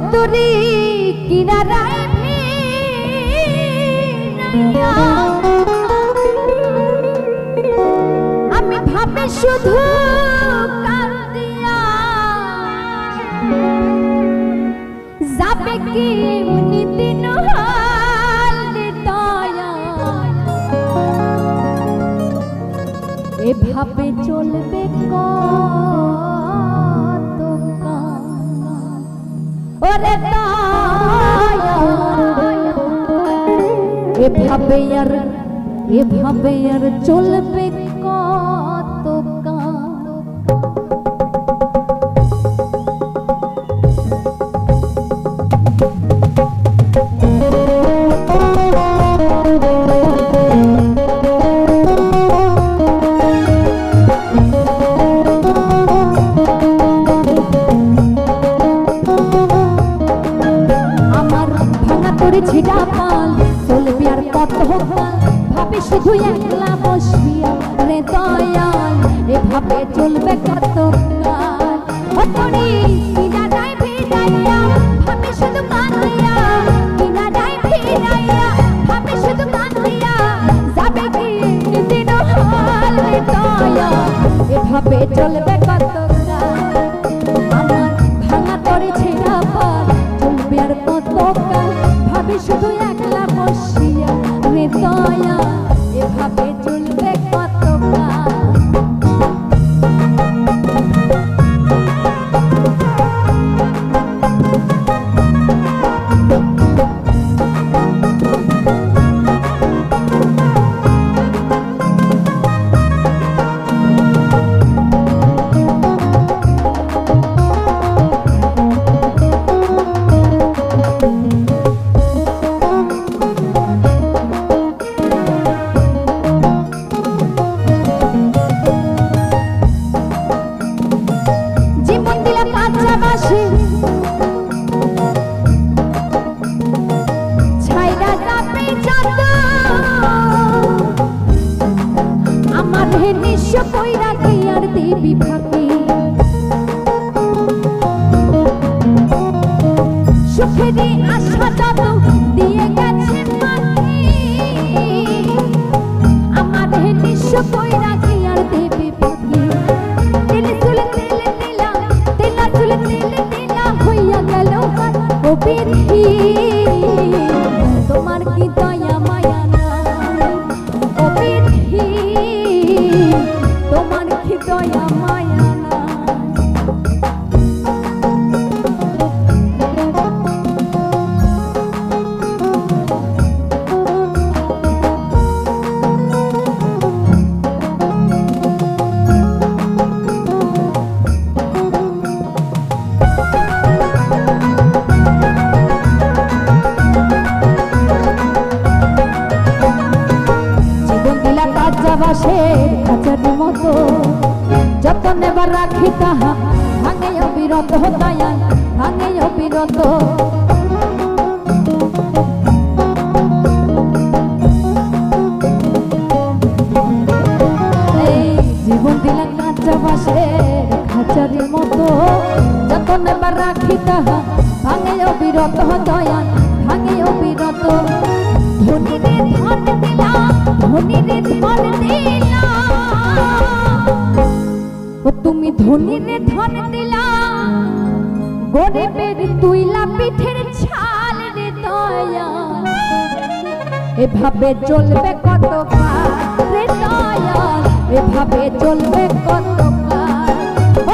তুরি কিনারায় আমি ভাবে শুধু কান্দিয়া যাবে কি নিদিন এভাবে চলবে কত ওরে দয়া এভাবে আর চলবে কত ছিটা পাল চলবি আর কত ভাবে শুধু একলা বসিয়া রে দয়াল এভাবে চলবে কত ভাবে শুধু কান্দিয়া কিনারায় ফিরাইয়া ভাবে শুধু কান্দিয়া যাবে কি দিন হাল রে দয়াল এভাবে চলবে কত আমার ভাঙা তরে ছিটা পাল চলবি আর কত ভাবে শুধু একলা বসিয়া রে দয়া এভাবে চলবে কত সুখেরই আশা যত দিয়ে গেছে মাটি আমার নিঃস্ব কইরা কি আর দেবে পাখি তেলে চুলে তেলে দিলা তেলা চুলে তেলে দিলা হইয়া গেল ও বিধি তোমার কি দয়া মায়া নাই ও বিধি তোমার কি দয়া মায়া খাঁচার মতো যত নেবার রাখি তাহা ভাঙে অবিরত দয়াল ভাঙে অবিরত এই জীবন দিলা কাঁচা বাঁশের খাঁচার মতো যত নেবার রাখি তাহা ভাঙে অবিরত দয়াল ভাঙে অবিরত ধনী রে ধন দিলা ধনী রে ধন দিলা ও তুমি ধনী রে ধন দিলা গরিবের তুইলা পিঠের ছাল রে দয়া এভাবে চলবে কত কাল রে দয়া এভাবে চলবে কত কাল ও